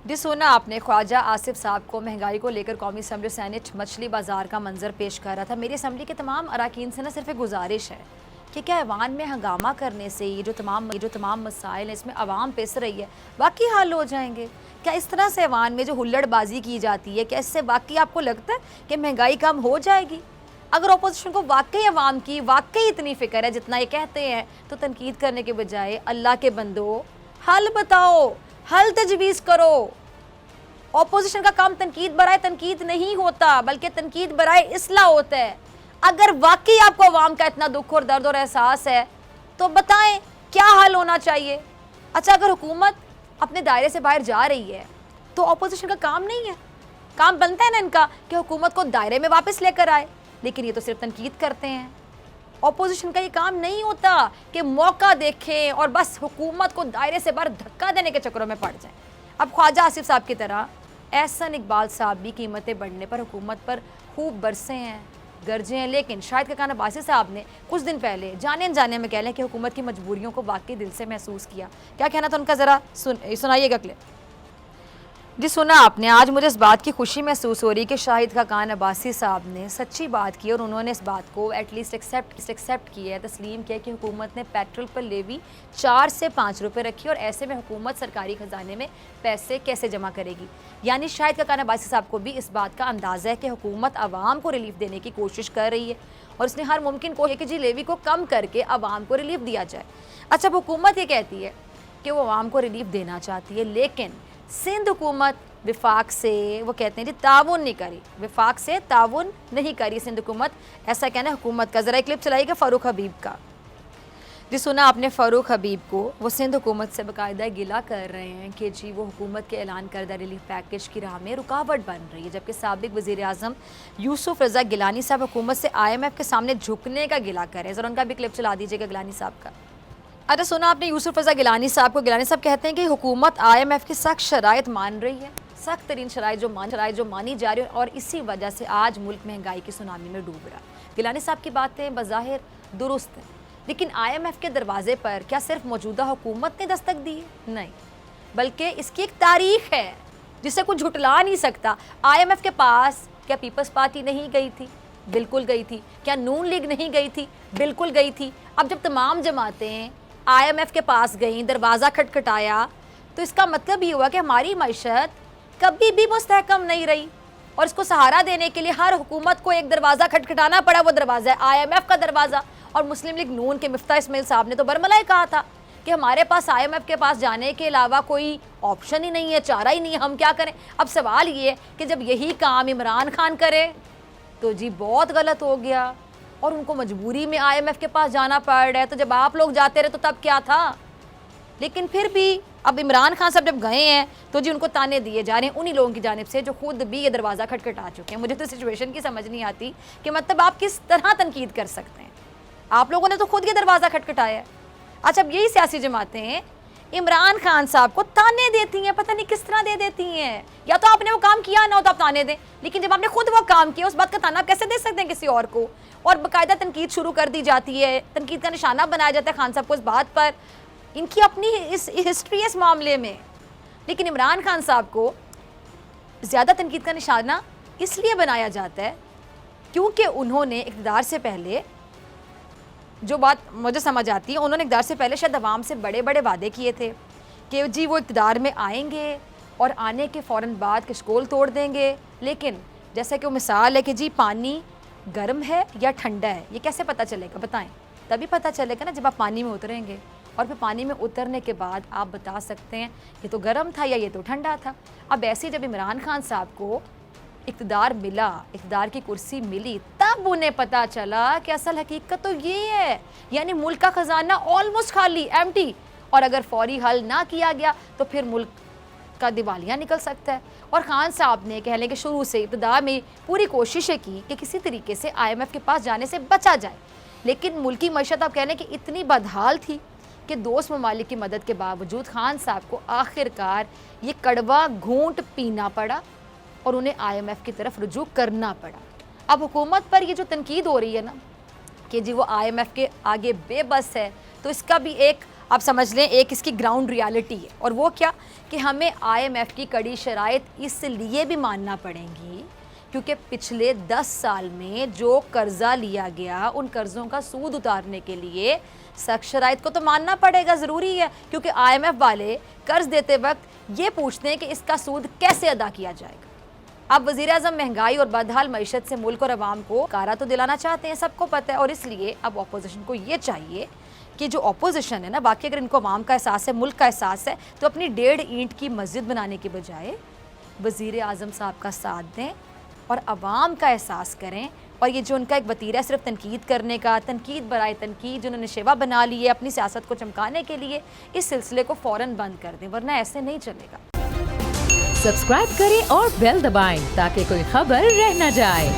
जी सुना आपने, ख्वाजा आसिफ साहब को महंगाई को लेकर कौमी असम्बली सैनेट मछली बाजार का मंजर पेश कर रहा था। मेरी असम्बली के तमाम अरकान से ना सिर्फ एक गुजारिश है कि क्या ऐवान में हंगामा करने से ये जो तमाम मसाइल हैं इसमें आवाम पिस रही है वाकई हल हो जाएंगे? क्या इस तरह से ऐवान में जो हुल्लड़बाजी की जाती है, क्या इससे वाकई आपको लगता है कि महंगाई कम हो जाएगी? अगर अपोजिशन को वाकई अवाम की वाकई इतनी फ़िक्र है जितना ये कहते हैं, तो तनकीद करने के बजाय अल्लाह के बंदो हल बताओ, हल तजवीज़ करो। ऑपोजिशन का काम तनकीद बराए तनकीद नहीं होता, बल्कि तनकीद बराए इसलाह होता है। अगर वाकई आपको अवाम का इतना दुख और दर्द और एहसास है तो बताएं क्या हल होना चाहिए। अच्छा, अगर हुकूमत अपने दायरे से बाहर जा रही है तो ऑपोजिशन का काम नहीं है, काम बनता है ना इनका कि हुकूमत को दायरे में वापस लेकर आए, लेकिन ये तो सिर्फ तनकीद करते हैं। ऑपोजिशन का ये काम नहीं होता कि मौका देखें और बस हुकूमत को दायरे से बाहर धक्का देने के चक्करों में पड़ जाएं। अब ख्वाजा आसिफ साहब की तरह एहसन इकबाल साहब भी कीमतें बढ़ने पर हुकूमत पर खूब बरसे हैं, गरजे हैं, लेकिन शाहिद खान अब्बासी साहब ने कुछ दिन पहले जाने अनजाने में कह लें कि हुकूमत की मजबूरियों को वाकई दिल से महसूस किया। क्या कहना था उनका, ज़रा सुनाइएगा क्लिप। जी सुना आपने, आज मुझे इस बात की खुशी महसूस हो रही कि शाहिद खान अब्बासी साहब ने सच्ची बात की और उन्होंने इस बात को एटलीस्ट एक्सेप्ट किया है, तस्लीम किया कि हुकूमत ने पेट्रोल पर लेवी 4 से 5 रुपये रखी और ऐसे में हुकूमत सरकारी ख़जाने में पैसे कैसे जमा करेगी। यानी शाहिद खान अब्बासी साहब को भी इस बात का अंदाज़ा है कि हुकूमत आवाम को रिलीफ देने की कोशिश कर रही है और उसने हर मुमकिन कोशिश की जी लेवी को कम करके आवाम को रिलीफ दिया जाए। अच्छा, हुकूमत ये कहती है कि वो आवाम को रिलीफ देना चाहती है, लेकिन सिंध हुकूमत विफाक से वो कहते हैं जी ताउन नहीं करी, विफाक से ताउन नहीं करी सिंध हुकूमत, ऐसा कहना है हुकूमत का। ज़रा क्लिप चलाइएगा फ़ारूक हबीब का। जी सुना आपने फ़ारूक हबीब को, वो सिंध हुकूमत से बाकायदा गिला कर रहे हैं कि जी वो हुकूमत के ऐलान करदा रिलीफ पैकेज की राह में रुकावट बन रही है, जबकि साबिक वज़ीर आज़म यूसुफ रज़ा गिलानी साहब हुकूमत से IMF के सामने झुकने का गिला कर रहे हैं। ज़रा उनका भी क्लिप चला दीजिएगा गिलानी साहब का। अच्छा सुना आपने यूसुफ रज़ा गिलानी साहब को, गिलानी साहब कहते हैं कि हुकूमत IMF की सख्त शराइत मान रही है, सख्त तरीन शराइत जो मानी जा रही है और इसी वजह से आज मुल्क महंगाई की सुनामी में डूब रहा है। गिलानी साहब की बातें बज़ाहिर दुरुस्त हैं, लेकिन IMF के दरवाजे पर क्या सिर्फ मौजूदा हुकूमत ने दस्तक दी है? नहीं, बल्कि इसकी एक तारीख है जिसे कुछ झुटला नहीं सकता। IMF के पास क्या पीपल्स पार्टी नहीं गई थी? बिल्कुल गई थी। क्या नून लीग नहीं गई थी? बिल्कुल गई थी। अब जब तमाम जमातें IMF के पास गई, दरवाज़ा खटखटाया, तो इसका मतलब ये हुआ कि हमारी मईशत कभी भी मुस्तहकम नहीं रही और इसको सहारा देने के लिए हर हुकूमत को एक दरवाज़ा खटखटाना पड़ा। वो दरवाज़ा है IMF का दरवाज़ा। और मुस्लिम लीग नून के मिफ्ता इस्माइल साहब ने तो बरमला ही कहा था कि हमारे पास IMF के पास जाने के अलावा कोई ऑप्शन ही नहीं है, चारा ही नहीं है, हम क्या करें। अब सवाल ये है कि जब यही काम इमरान खान करे तो जी बहुत गलत हो गया और उनको मजबूरी में IMF के पास जाना पड़ रहा है। तो जब आप लोग जाते रहे तो तब क्या था, लेकिन फिर भी अब इमरान खान साहब जब गए हैं तो जी उनको ताने दिए जा रहे हैं उन्हीं लोगों की जानिब से जो खुद भी ये दरवाज़ा खटखटा चुके हैं। मुझे तो सिचुएशन की समझ नहीं आती कि मतलब आप किस तरह तनकीद कर सकते हैं, आप लोगों ने तो खुद ये दरवाज़ा खटखटाया है। अच्छा, अब यही सियासी जमातें इमरान खान साहब को ताने देती हैं, पता नहीं किस तरह दे देती हैं। या तो आपने वो काम किया ना हो तो आप ताने दें, लेकिन जब आपने खुद वो काम किया उस बात का ताना आप कैसे दे सकते हैं किसी और को? और बाकायदा तनकीद शुरू कर दी जाती है, तनकीद का निशाना बनाया जाता है खान साहब को इस बात पर, इनकी अपनी इस हिस्ट्री है इस मामले में। लेकिन इमरान खान साहब को ज़्यादा तनकीद का निशाना इसलिए बनाया जाता है क्योंकि उन्होंने इक़्तिदार से पहले, जो बात मुझे समझ आती है, उन्होंने इक़्तिदार से पहले शायद अवाम से बड़े बड़े वादे किए थे कि जी वो इक़्तिदार में आएंगे और आने के फ़ौरन बाद कशकोल तोड़ देंगे। लेकिन जैसा कि वो मिसाल है कि जी पानी गर्म है या ठंडा है, ये कैसे पता चलेगा बताएं? तभी पता चलेगा ना जब आप पानी में उतरेंगे और फिर पानी में उतरने के बाद आप बता सकते हैं ये तो गर्म था या ये तो ठंडा था। अब ऐसे जब इमरान खान साहब को इक़्तिदार मिला, इक़्तिदार की कुर्सी मिली, तब उन्हें पता चला कि असल हकीकत तो ये है, यानी मुल्क का ख़जाना ऑलमोस्ट खाली, एम्प्टी, और अगर फौरी हल ना किया गया तो फिर मुल्क का दिवालिया निकल सकता है। और खान साहब ने कह लें कि शुरू से इब्तदा में पूरी कोशिशें की कि किसी तरीके से IMF के पास जाने से बचा जाए, लेकिन मुल्की मईशत आप कह लें कि इतनी बदहाल थी कि दोस्त ममालिक की मदद के बावजूद खान साहब को आखिरकार ये कड़वा घूंट पीना पड़ा और उन्हें IMF की तरफ रुजू करना पड़ा। अब हुकूमत पर ये जो तनकीद हो रही है ना कि जी वो IMF के आगे बेबस है, तो इसका भी एक आप समझ लें एक इसकी ग्राउंड रियलिटी है। और वो क्या कि हमें IMF की कड़ी शराइत इसलिए भी मानना पड़ेंगी क्योंकि पिछले 10 साल में जो कर्जा लिया गया उन कर्जों का सूद उतारने के लिए सख्त शराइत को तो मानना पड़ेगा, ज़रूरी है। क्योंकि IMF वाले कर्ज देते वक्त ये पूछते हैं कि इसका सूद कैसे अदा किया जाएगा। अब वज़ीर-ए-आज़म महंगाई और बदहाल मईशत से मुल्क और अवाम को कारा तो दिलाना चाहते हैं, सबको पता है। और इसलिए अब अपोजिशन को ये चाहिए कि जो अपोजिशन है ना, बाकी अगर इनको अवाम का एहसास है, मुल्क का एहसास है, तो अपनी 1.5 ईंट की मस्जिद बनाने के बजाय वज़ीर-ए-आज़म साहब का साथ दें और अवाम का एहसास करें। और ये जो उनका एक वतीरा है सिर्फ तनकीद करने का, तनकीद बराए तनकीद, जिन्होंने शेवा बना ली है अपनी सियासत को चमकाने के लिए, इस सिलसिले को फ़ौरन बंद कर दें, वरना ऐसे नहीं चलेगा। सब्सक्राइब करें और बेल दबाएं ताकि कोई खबर रह न जाए।